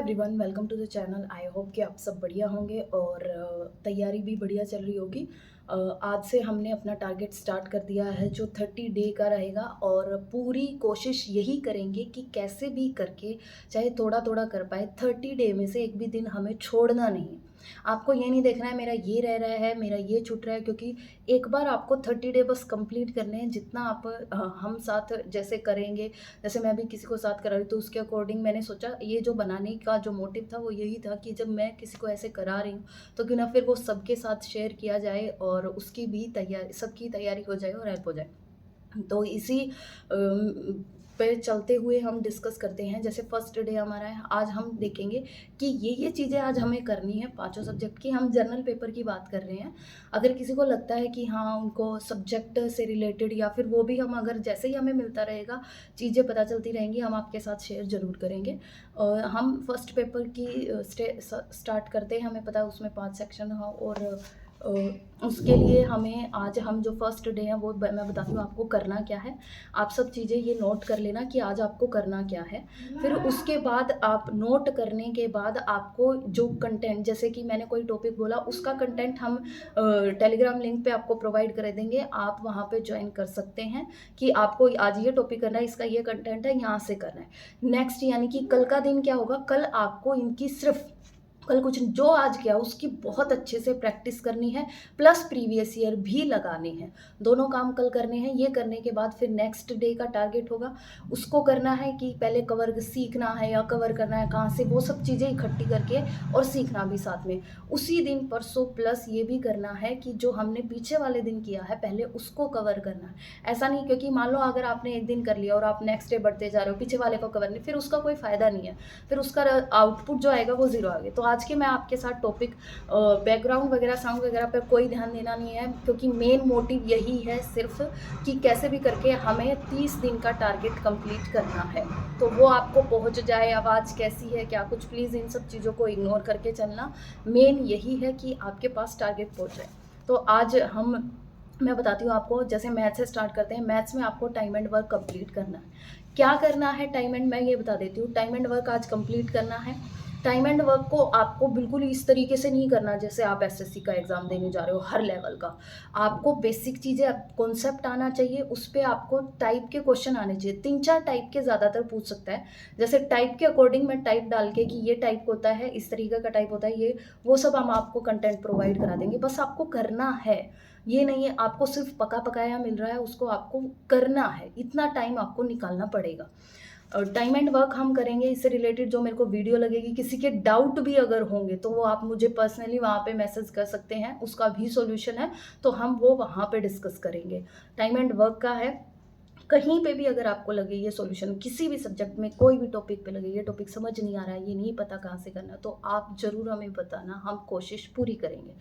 Everyone, welcome to the channel. I hope कि आप सब बढ़िया होंगे और तैयारी भी बढ़िया चल रही होगी। आज से हमने अपना टारगेट स्टार्ट कर दिया है जो 30 डे का रहेगा और पूरी कोशिश यही करेंगे कि कैसे भी करके चाहे थोड़ा थोड़ा कर पाए 30 डे में से एक भी दिन हमें छोड़ना नहीं है। आपको ये नहीं देखना है मेरा ये रह रहा है, मेरा ये छूट रहा है, क्योंकि एक बार आपको 30 डे बस कंप्लीट करने हैं। जितना आप हम साथ जैसे करेंगे, जैसे मैं भी किसी को साथ करा रही तो उसके अकॉर्डिंग मैंने सोचा ये जो बनाने का जो मोटिव था वो यही था कि जब मैं किसी को ऐसे करा रही हूँ तो क्यों ना फिर वो सबके साथ शेयर किया जाए और उसकी भी तैयारी, सबकी तैयारी हो जाए और हेल्प हो जाए। तो इसी पे चलते हुए हम डिस्कस करते हैं। जैसे फर्स्ट डे हमारा है, आज हम देखेंगे कि ये चीज़ें आज हमें करनी है। पांचों सब्जेक्ट की हम जर्नल पेपर की बात कर रहे हैं। अगर किसी को लगता है कि हाँ उनको सब्जेक्ट से रिलेटेड या फिर वो भी हम अगर जैसे ही हमें मिलता रहेगा चीज़ें पता चलती रहेंगी, हम आपके साथ शेयर ज़रूर करेंगे। और हम फर्स्ट पेपर की स्टार्ट करते हैं। हमें पता है उसमें 5 सेक्शन है और उसके लिए हमें आज हम जो फर्स्ट डे है वो मैं बताती हूँ आपको करना क्या है। आप सब चीज़ें ये नोट कर लेना कि आज आपको करना क्या है। फिर उसके बाद आप नोट करने के बाद आपको जो कंटेंट, जैसे कि मैंने कोई टॉपिक बोला उसका कंटेंट हम टेलीग्राम लिंक पे आपको प्रोवाइड कर देंगे। आप वहाँ पे ज्वाइन कर सकते हैं कि आपको आज ये टॉपिक करना है, इसका ये कंटेंट है, यहाँ से करना है। नेक्स्ट यानी कि कल का दिन क्या होगा, कल आपको इनकी सिर्फ कल कुछ जो आज किया उसकी बहुत अच्छे से प्रैक्टिस करनी है, प्लस प्रीवियस ईयर भी लगाने हैं। दोनों काम कल करने हैं। ये करने के बाद फिर नेक्स्ट डे का टारगेट होगा, उसको करना है कि पहले कवर सीखना है या कवर करना है कहाँ से, वो सब चीज़ें इकट्ठी करके और सीखना भी साथ में उसी दिन परसों। प्लस ये भी करना है कि जो हमने पीछे वाले दिन किया है पहले उसको कवर करना है। ऐसा नहीं क्योंकि मान लो अगर आपने एक दिन कर लिया और आप नेक्स्ट डे बढ़ते जा रहे हो, पीछे वाले को कवर नहीं, फिर उसका कोई फ़ायदा नहीं है, फिर उसका आउटपुट जो आएगा वो ज़ीरो आएगा। तो आज के मैं आपके साथ टॉपिक बैकग्राउंड वगैरह साउंड वगैरह पर कोई ध्यान देना नहीं है, क्योंकि मेन मोटिव यही है सिर्फ कि कैसे भी करके हमें 30 दिन का टारगेट कंप्लीट करना है। तो वो आपको पहुंच जाए, आवाज़ कैसी है क्या कुछ, प्लीज़ इन सब चीज़ों को इग्नोर करके चलना। मेन यही है कि आपके पास टारगेट पहुंच जाए। तो आज मैं बताती हूँ आपको। जैसे मैथ से स्टार्ट करते हैं। मैथ्स में आपको टाइम एंड वर्क कंप्लीट करना है। क्या करना है टाइम एंड, मैं ये बता देती हूँ। टाइम एंड वर्क आज कंप्लीट करना है। टाइम एंड वर्क को आपको बिल्कुल इस तरीके से नहीं करना जैसे आप एसएससी का एग्ज़ाम देने जा रहे हो हर लेवल का। आपको बेसिक चीज़ें, कॉन्सेप्ट आना चाहिए, उस पर आपको टाइप के क्वेश्चन आने चाहिए। 3-4 टाइप के ज़्यादातर पूछ सकता है। जैसे टाइप के अकॉर्डिंग मैं टाइप डाल के कि ये टाइप होता है, इस तरीके का टाइप होता है, ये वो सब हम आपको कंटेंट प्रोवाइड करा देंगे। बस आपको करना है, ये नहीं है आपको सिर्फ पका पकाया मिल रहा है, उसको आपको करना है। इतना टाइम आपको निकालना पड़ेगा। और टाइम एंड वर्क हम करेंगे, इससे रिलेटेड जो मेरे को वीडियो लगेगी, किसी के डाउट भी अगर होंगे तो वो आप मुझे पर्सनली वहाँ पे मैसेज कर सकते हैं, उसका भी सॉल्यूशन है, तो हम वो वहाँ पे डिस्कस करेंगे। टाइम एंड वर्क का है। कहीं पे भी अगर आपको लगे ये सॉल्यूशन, किसी भी सब्जेक्ट में कोई भी टॉपिक पे लगे ये टॉपिक समझ नहीं आ रहा है, ये नहीं पता कहाँ से करना, तो आप ज़रूर हमें बताना, हम कोशिश पूरी करेंगे।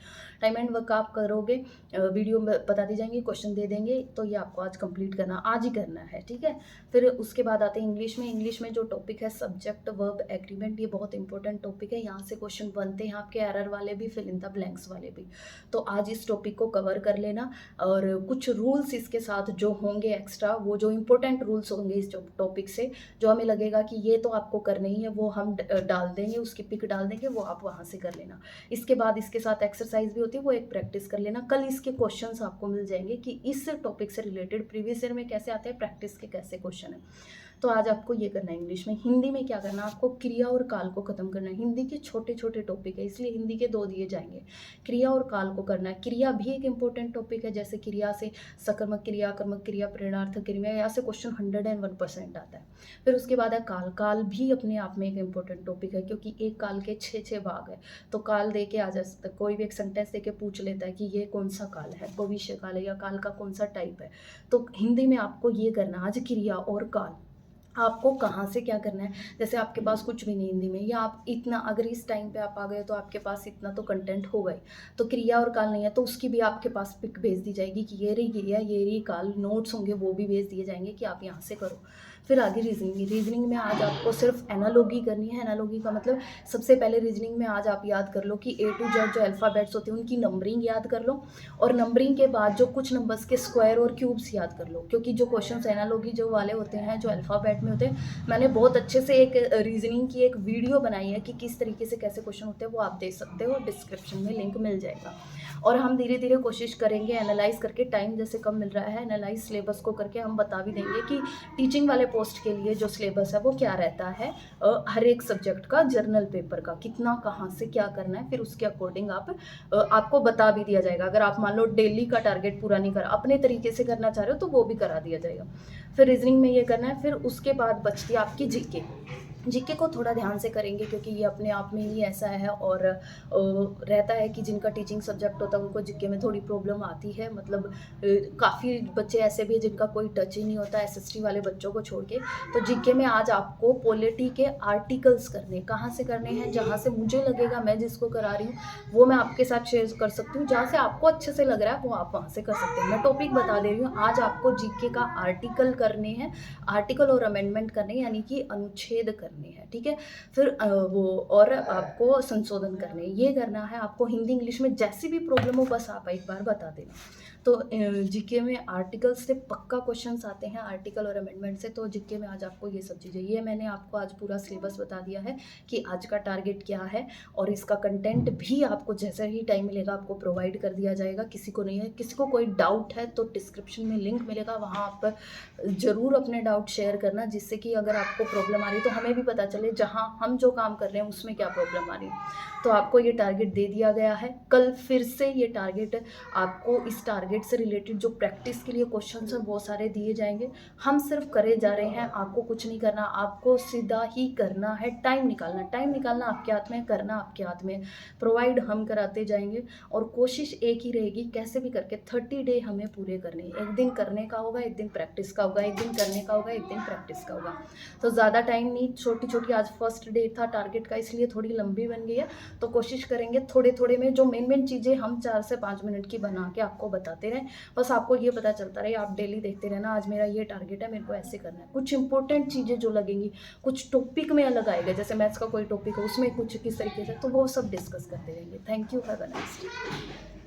टाइम एंड वर्क आप करोगे, वीडियो में बता दी जाएंगी, क्वेश्चन दे देंगे, तो ये आपको आज कंप्लीट करना, आज ही करना है, ठीक है। फिर उसके बाद आते हैं इंग्लिश में। इंग्लिश में जो टॉपिक है सब्जेक्ट वर्ब एग्रीमेंट, ये बहुत इंपॉर्टेंट टॉपिक है। यहाँ से क्वेश्चन बनते हैं आपके एरर वाले भी, फिल इन द ब्लैंक्स वाले भी। तो आज इस टॉपिक को कवर कर लेना। और कुछ रूल्स इसके साथ जो होंगे एक्स्ट्रा, वो जो इंपॉर्टेंट रूल्स होंगे इस टॉपिक से, जो हमें लगेगा कि ये तो आपको करना ही है, वो हम डाल देंगे, उसकी पिक डाल देंगे, वो आप वहाँ से कर लेना। इसके बाद इसके साथ एक्सरसाइज भी होती है, वो एक प्रैक्टिस कर लेना। कल इसके क्वेश्चंस आपको मिल जाएंगे कि इस टॉपिक से रिलेटेड प्रीवियस ईयर में कैसे आते हैं, प्रैक्टिस के कैसे क्वेश्चन है। तो आज आपको ये करना है इंग्लिश में। हिंदी में क्या करना है, आपको क्रिया और काल को खत्म करना है। हिंदी के छोटे छोटे टॉपिक है, इसलिए हिंदी के 2 दिए जाएंगे। क्रिया और काल को करना है। क्रिया भी एक इंपॉर्टेंट टॉपिक है, जैसे क्रिया से सकर्मक क्रिया, कर्मक क्रिया, प्रेरणार्थक क्रिया, यहाँ से क्वेश्चन 101% आता है। फिर उसके बाद है काल। काल भी अपने आप में एक इंपॉर्टेंट टॉपिक है, क्योंकि एक काल के 6 भाग है। तो काल दे के आ जा सकता है, कोई भी एक सेंटेंस दे के पूछ लेता है कि ये कौन सा काल है, भविष्य काल है, या काल का कौन सा टाइप है। तो हिंदी में आपको ये करना आज, क्रिया और काल। आपको कहाँ से क्या करना है, जैसे आपके पास कुछ भी नहीं हिंदी में, या आप इतना अगर इस टाइम पे आप आ गए तो आपके पास इतना तो कंटेंट हो गए, तो क्रिया और काल नहीं है तो उसकी भी आपके पास पिक भेज दी जाएगी कि ये रही क्रिया, ये रही काल, नोट्स होंगे वो भी भेज दिए जाएंगे कि आप यहाँ से करो। फिर आगे रीजनिंग में आज आपको सिर्फ एनालॉजी करनी है। एनालॉजी का मतलब सबसे पहले रीजनिंग में आज आप याद कर लो कि A to Z जो अल्फ़ाबेट्स होते हैं उनकी नंबरिंग याद कर लो, और नंबरिंग के बाद जो कुछ नंबर्स के स्क्वायर और क्यूब्स याद कर लो, क्योंकि जो क्वेश्चंस एनालॉजी जो वाले होते हैं जो अल्फ़ाबेट में होते हैं, मैंने बहुत अच्छे से एक रीजनिंग की एक वीडियो बनाई है कि किस तरीके से कैसे क्वेश्चन होते हैं, वो आप देख सकते हो, डिस्क्रिप्शन में लिंक मिल जाएगा। और हम धीरे धीरे कोशिश करेंगे एनालाइज करके, टाइम जैसे कम मिल रहा है, एनालाइज सिलेबस को करके हम बता भी देंगे कि टीचिंग वाले पोस्ट के लिए जो सिलेबस है वो क्या रहता है, हर एक सब्जेक्ट का, जर्नल पेपर का कितना कहाँ से क्या करना है, फिर उसके अकॉर्डिंग आपको बता भी दिया जाएगा। अगर आप मान लो डेली का टारगेट पूरा नहीं कर अपने तरीके से करना चाह रहे हो तो वो भी करा दिया जाएगा। फिर रीजनिंग में ये करना है। फिर उसके बाद बचती है आपकी जीके। जीके को थोड़ा ध्यान से करेंगे क्योंकि ये अपने आप में ही ऐसा है, और रहता है कि जिनका टीचिंग सब्जेक्ट होता है उनको जीके में थोड़ी प्रॉब्लम आती है। मतलब काफ़ी बच्चे ऐसे भी हैं जिनका कोई टच ही नहीं होता एसएसटी वाले बच्चों को छोड़ के। तो जीके में आज आपको पॉलिटी के आर्टिकल्स करने, कहाँ से करने हैं, जहाँ से मुझे लगेगा, मैं जिसको करा रही हूँ वो मैं आपके साथ शेयर कर सकती हूँ, जहाँ से आपको अच्छे से लग रहा है वो आप वहाँ से कर सकते हैं। मैं टॉपिक बता दे रही हूँ, आज आपको जीके का आर्टिकल करने हैं, आर्टिकल और अमेंडमेंट करने हैं, यानी कि अनुच्छेद करने हैं, ठीक है। फिर वो और आपको संशोधन करने, ये करना है आपको। हिंदी इंग्लिश में जैसी भी प्रॉब्लम हो बस आप एक बार बता देना। तो जीके में आर्टिकल से पक्का क्वेश्चंस आते हैं, आर्टिकल और अमेंडमेंट से। तो जीके में आज आपको ये सब चीज़ें, ये मैंने आपको आज पूरा सिलेबस बता दिया है कि आज का टारगेट क्या है, और इसका कंटेंट भी आपको जैसे ही टाइम मिलेगा आपको प्रोवाइड कर दिया जाएगा। किसी को नहीं है, किसी को कोई डाउट है तो डिस्क्रिप्शन में लिंक मिलेगा, वहाँ आप ज़रूर अपने डाउट शेयर करना, जिससे कि अगर आपको प्रॉब्लम आ रही है तो हमें भी पता चले जहाँ हम जो काम कर रहे हैं उसमें क्या प्रॉब्लम आ रही है। तो आपको ये टारगेट दे दिया गया है। कल फिर से ये टारगेट आपको, इस टारगेट से रिलेटेड जो प्रैक्टिस के लिए क्वेश्चन हैं वो सारे दिए जाएंगे। हम सिर्फ करे जा रहे हैं, आपको कुछ नहीं करना, आपको सीधा ही करना है, टाइम निकालना आपके हाथ में, करना आपके हाथ में, प्रोवाइड हम कराते जाएंगे। और कोशिश एक ही रहेगी, कैसे भी करके 30 डे हमें पूरे करने। एक दिन करने का होगा, एक दिन प्रैक्टिस का होगा, एक दिन करने का होगा, एक दिन प्रैक्टिस का होगा। तो ज़्यादा टाइम नहीं, छोटी छोटी, आज फर्स्ट डे था टारगेट का इसलिए थोड़ी लंबी बन गई है। तो कोशिश करेंगे थोड़े थोड़े में जो मेन चीज़ें हम 4 से 5 मिनट की बना के आपको बताते रहें, बस आपको ये पता चलता रहे, आप डेली देखते रहना, आज मेरा ये टारगेट है, मेरे को ऐसे करना है। कुछ इंपॉर्टेंट चीज़ें जो लगेंगी, कुछ टॉपिक में अलग आएगा, जैसे मैथ्स का कोई टॉपिक हो उसमें कुछ किस तरीके से, तो वो सब डिस्कस करते रहेंगे। Thank you, have a nice day.